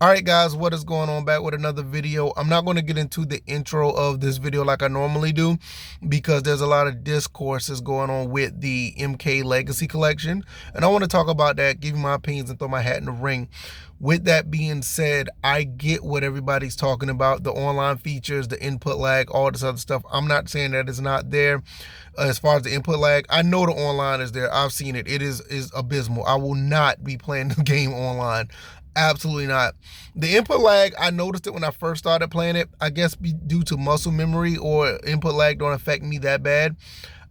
All right, guys, what is going on? Back with another video. I'm not going to get into the intro of this video like I normally do because there's a lot of discourses going on with the MK Legacy Collection, and I want to talk about that, give you my opinions, and throw my hat in the ring. With that being said, I get what everybody's talking about, the online features, the input lag, all this other stuff. I'm not saying that it's not there. As far as the input lag, I know the online is there. I've seen it. It is abysmal. I will not be playing the game online. Absolutely not. The input lag, I noticed it when I first started playing it. I guess due to muscle memory or input lag don't affect me that bad.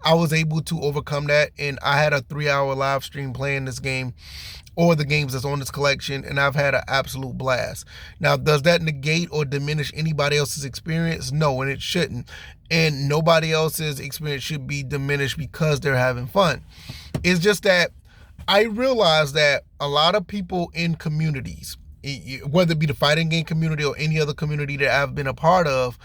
I was able to overcome that, and I had a 3-hour live stream playing this game or the games that's on this collection, and I've had an absolute blast. Now, does that negate or diminish anybody else's experience? No, and it shouldn't. And nobody else's experience should be diminished because they're having fun. It's just that I realize that a lot of people in communities, whether it be the fighting game community or any other community that I've been a part of,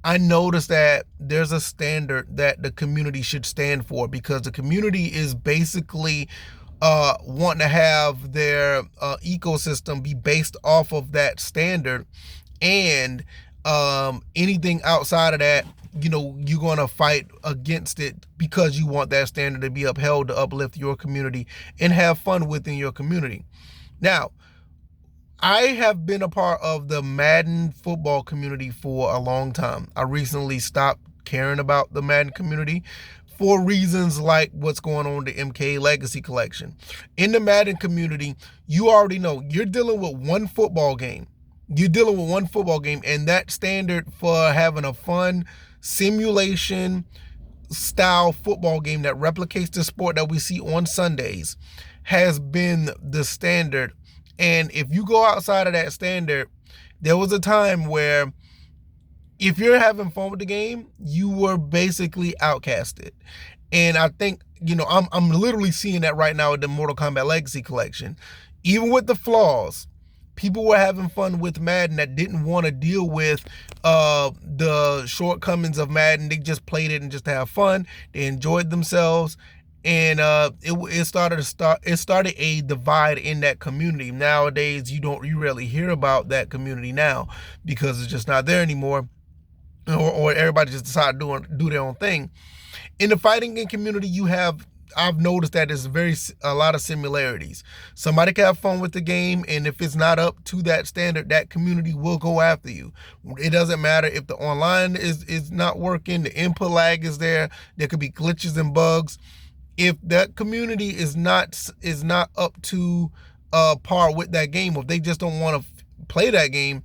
I noticed that there's a standard that the community should stand for, because the community is basically wanting to have their ecosystem be based off of that standard, and anything outside of that, you're going to fight against it because you want that standard to be upheld to uplift your community and have fun within your community. Now, I have been a part of the Madden football community for a long time. I recently stopped caring about the Madden community for reasons like what's going on with the MK Legacy Collection. In the Madden community, you already know you're dealing with one football game. And that standard for having a fun simulation style football game that replicates the sport that we see on Sundays has been the standard. And if you go outside of that standard, there was a time where if you're having fun with the game, you were basically outcasted. And I think, I'm literally seeing that right now with the Mortal Kombat Legacy Collection. Even with the flaws, people were having fun with Madden that didn't want to deal with the shortcomings of Madden. They just played it and just to have fun. They enjoyed themselves. And it started a divide in that community. Nowadays, you rarely hear about that community now because it's just not there anymore, or everybody just decided to do their own thing. In the fighting game community, I've noticed that there's a lot of similarities. Somebody can have fun with the game, and if it's not up to that standard, that community will go after you. It doesn't matter if the online is not working, the input lag is there, there could be glitches and bugs. If that community is not up to par with that game, or if they just don't want to play that game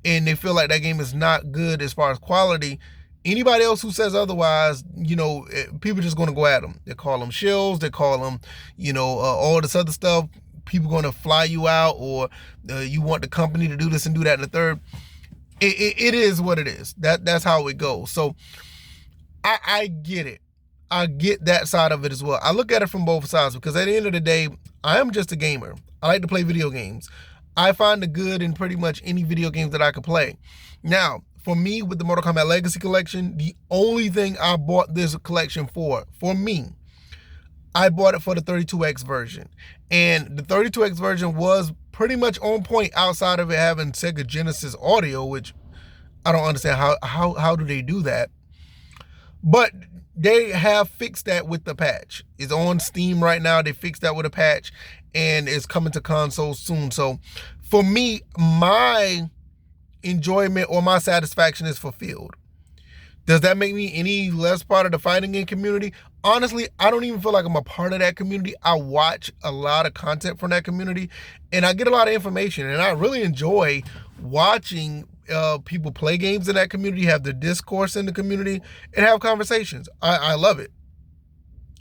and they feel like that game is not good as far as quality, anybody else who says otherwise, people are just going to go at them. They call them shills. They call them, all this other stuff. People going to fly you out, or you want the company to do this and do that and the third. It is what it is. That's how it goes. So I get it. I get that side of it as well. I look at it from both sides because at the end of the day, I am just a gamer. I like to play video games. I find the good in pretty much any video games that I could play. Now, for me, with the Mortal Kombat Legacy Collection, the only thing I bought this collection for me, I bought it for the 32X version. And the 32X version was pretty much on point outside of it having Sega Genesis audio, which I don't understand how do they do that. But they have fixed that with the patch. It's on Steam right now. They fixed that with a patch, and it's coming to consoles soon. So for me, my enjoyment or my satisfaction is fulfilled. Does that make me any less part of the fighting game community? Honestly, I don't even feel like I'm a part of that community. I watch a lot of content from that community, and I get a lot of information, and I really enjoy watching people play games in that community, have the discourse in the community, and have conversations. I love it.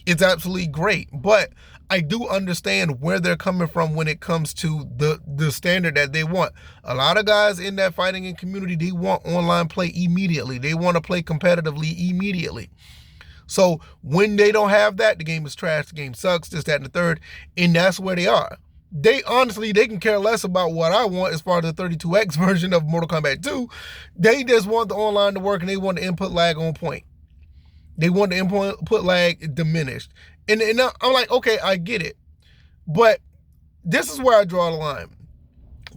It's absolutely great. But I do understand where they're coming from when it comes to the standard that they want. A lot of guys in that fighting game community, they want online play immediately. They want to play competitively immediately. So when they don't have that, the game is trash, the game sucks, this, that, and the third, and that's where they are. They can care less about what I want as far as the 32X version of Mortal Kombat 2. They just want the online to work, and they want the input lag on point. They want the input lag diminished. And I'm like, okay, I get it. But this is where I draw the line.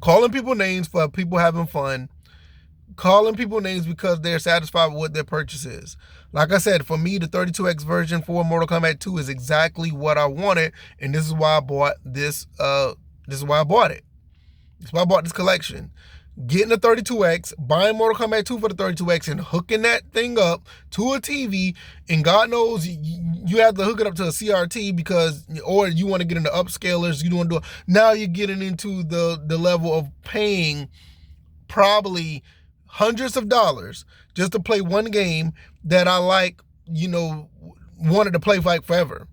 Calling people names for people having fun. Calling people names because they're satisfied with what their purchase is. Like I said, for me, the 32X version for Mortal Kombat 2 is exactly what I wanted, and this is why I bought this. This is why I bought it. This is why I bought this collection. Getting the 32X, buying Mortal Kombat 2 for the 32X, and hooking that thing up to a TV, and God knows you have to hook it up to a CRT because, or you want to get into upscalers, you don't want to do it. Now you're getting into the level of paying probably hundreds of dollars just to play one game that I wanted to play like forever.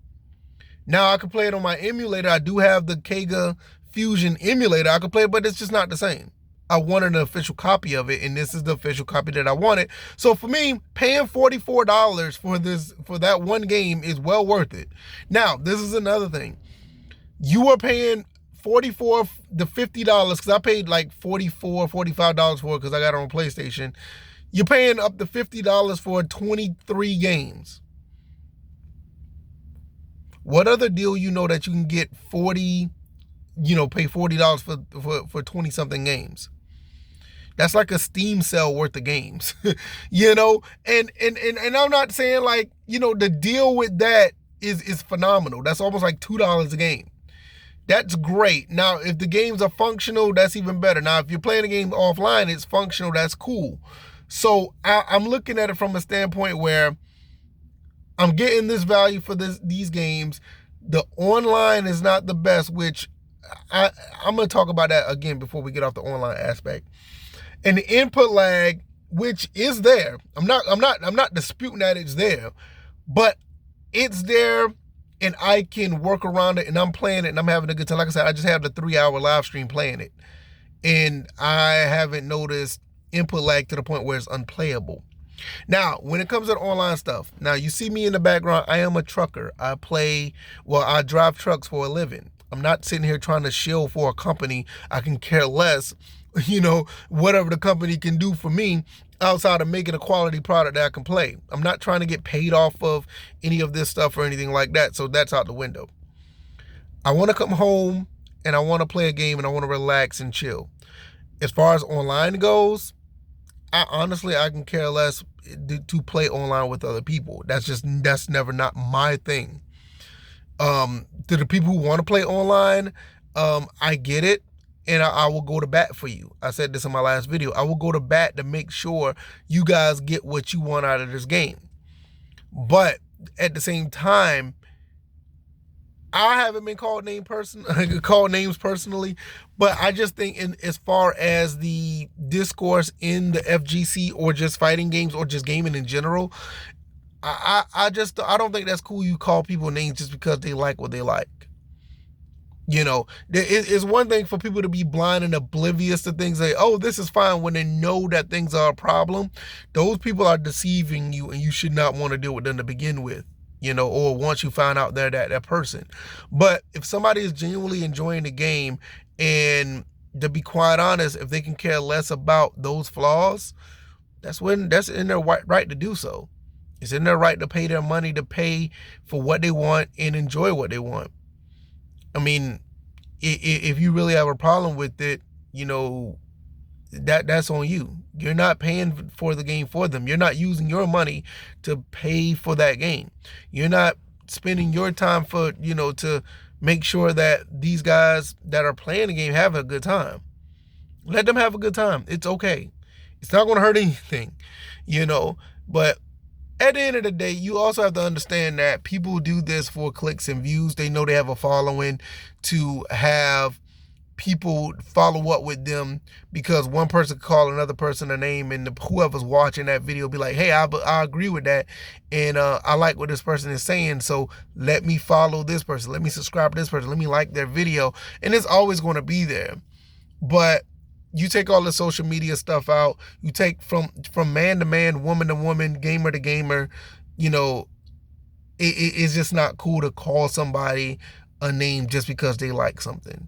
Now I can play it on my emulator. I do have the Kega Fusion emulator. I can play it, but it's just not the same. I wanted an official copy of it, and this is the official copy that I wanted. So for me, paying $44 for that one game is well worth it. Now, this is another thing. You are paying $44 to $50 because I paid like $44, $45 for it because I got it on PlayStation. You're paying up to $50 for 23 games. What other deal you know that you can get pay $40 for 20 something games? That's like a Steam sale worth of games. And I'm not saying the deal with that is phenomenal. That's almost like $2 a game. That's great. Now, if the games are functional, that's even better. Now, if you're playing a game offline, it's functional, that's cool. So I'm looking at it from a standpoint where I'm getting this value for these games. The online is not the best, which I'm going to talk about that again before we get off the online aspect. And the input lag, which is there. I'm not disputing that it's there, but it's there and I can work around it, and I'm playing it and I'm having a good time. Like I said, I just had the 3-hour live stream playing it, and I haven't noticed input lag to the point where it's unplayable. Now, when it comes to the online stuff, now you see me in the background, I am a trucker. I drive trucks for a living. I'm not sitting here trying to shill for a company. I can care less, whatever the company can do for me outside of making a quality product that I can play. I'm not trying to get paid off of any of this stuff or anything like that, so that's out the window. I want to come home and I want to play a game and I want to relax and chill. As far as online goes, I can care less to play online with other people. That's never not my thing. To the people who want to play online, I get it, and I will go to bat for you. I said this in my last video. I will go to bat to make sure you guys get what you want out of this game. But at the same time, I haven't been called names personally, but I just think as far as the discourse in the FGC or just fighting games or just gaming in general, I don't think that's cool. You call people names just because they like what they like. It's one thing for people to be blind and oblivious to things, like, oh, this is fine, when they know that things are a problem. Those people are deceiving you, and you should not want to deal with them to begin with. Or once you find out they're that person. But if somebody is genuinely enjoying the game, and to be quite honest, if they can care less about those flaws, that's in their right to do so. It's in their right to pay their money, to pay for what they want and enjoy what they want. I mean, if you really have a problem with it, that's on you. You're not paying for the game for them. You're not using your money to pay for that game. You're not spending your time to make sure that these guys that are playing the game have a good time. Let them have a good time. It's okay. It's not going to hurt anything, but at the end of the day, you also have to understand that people do this for clicks and views. They know they have a following, to have people follow up with them, because one person could call another person a name, and whoever's watching that video be like, hey, I agree with that, and I like what this person is saying, so let me follow this person, let me subscribe to this person, let me like their video, and it's always going to be there. But you take all the social media stuff out, you take from man to man, woman to woman, gamer to gamer, it's just not cool to call somebody a name just because they like something.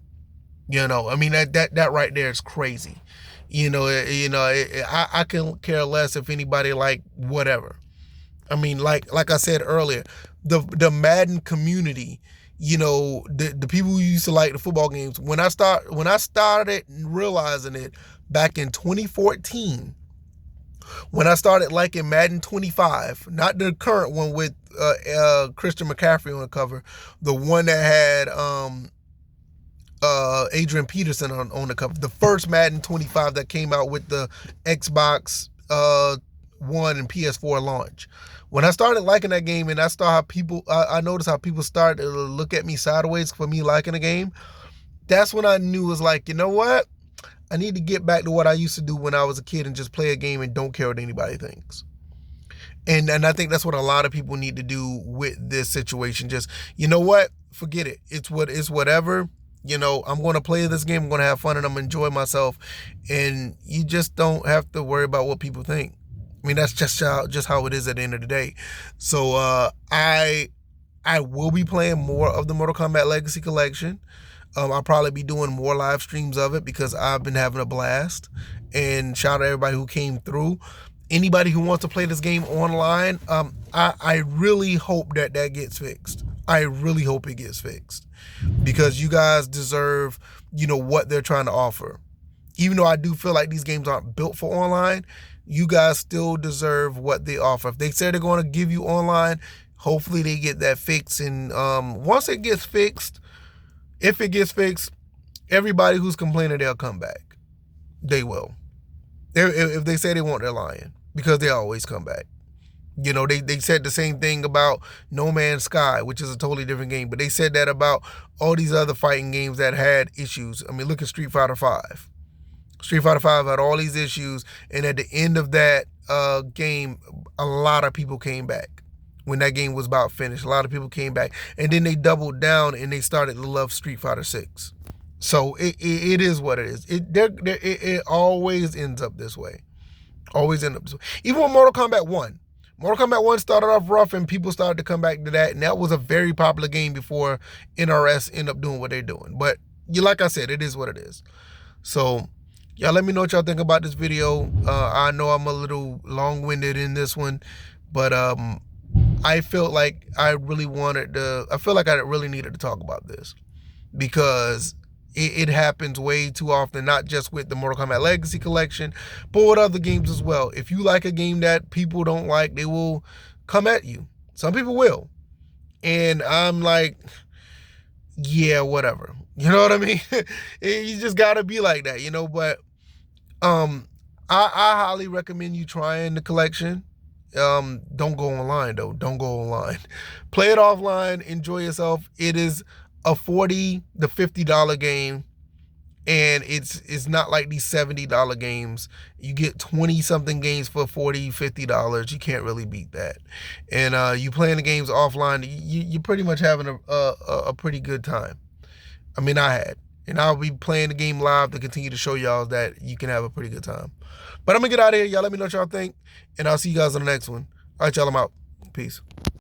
I mean, that right there is crazy. I can care less if anybody like whatever. I mean, like I said earlier, the Madden community you know, the people who used to like the football games, when I started realizing it back in 2014, when I started liking Madden 25, not the current one with Christian McCaffrey on the cover, the one that had Adrian Peterson on the cover, the first Madden 25 that came out with the Xbox One and PS4 launch. When I started liking that game, and I noticed how people started to look at me sideways for me liking the game. That's when I knew, it was like, you know what? I need to get back to what I used to do when I was a kid and just play a game and don't care what anybody thinks. And I think that's what a lot of people need to do with this situation. Just, you know what? Forget it. It's whatever. You know, I'm going to play this game. I'm going to have fun and I'm going to enjoy myself. And you just don't have to worry about what people think. I mean, that's just how it is at the end of the day. So I will be playing more of the Mortal Kombat Legacy Collection. I'll probably be doing more live streams of it because I've been having a blast. And shout out to everybody who came through. Anybody who wants to play this game online, I really hope that gets fixed. I really hope it gets fixed because you guys deserve, you know, what they're trying to offer. Even though I do feel like these games aren't built for online, you guys still deserve what they offer. If they say they're going to give you online, hopefully they get that fixed. And once it gets fixed, if it gets fixed, everybody who's complaining, they'll come back. They will. If they say they want, they're lying because they always come back. You know, they said the same thing about No Man's Sky, which is a totally different game. But they said that about all these other fighting games that had issues. I mean, look at Street Fighter V. Street Fighter V had all these issues. And at the end of that game, a lot of people came back. When that game was about finished, a lot of people came back. And then they doubled down and they started to love Street Fighter 6. So it is what it is. It always ends up this way. Always ends up this way. Even with Mortal Kombat 1. Mortal Kombat 1 started off rough and people started to come back to that. And that was a very popular game before NRS ended up doing what they're doing. But like I said, it is what it is. So y'all let me know what y'all think about this video. I know I'm a little long-winded in this one. But I felt like I really needed to talk about this. Because it happens way too often, not just with the Mortal Kombat Legacy Collection, but with other games as well. If you like a game that people don't like, they will come at you. Some people will. And I'm like, yeah, whatever. You know what I mean? You just got to be like that, you know? But I highly recommend you trying the collection. Don't go online, though. Don't go online. Play it offline. Enjoy yourself. It is a $40 to $50 game, and it's not like these $70 games. You get 20-something games for $40, $50. You can't really beat that. And you playing the games offline, you're pretty much having a pretty good time. I mean, I had. And I'll be playing the game live to continue to show y'all that you can have a pretty good time. But I'm going to get out of here. Y'all let me know what y'all think, and I'll see you guys on the next one. All right, y'all, I'm out. Peace.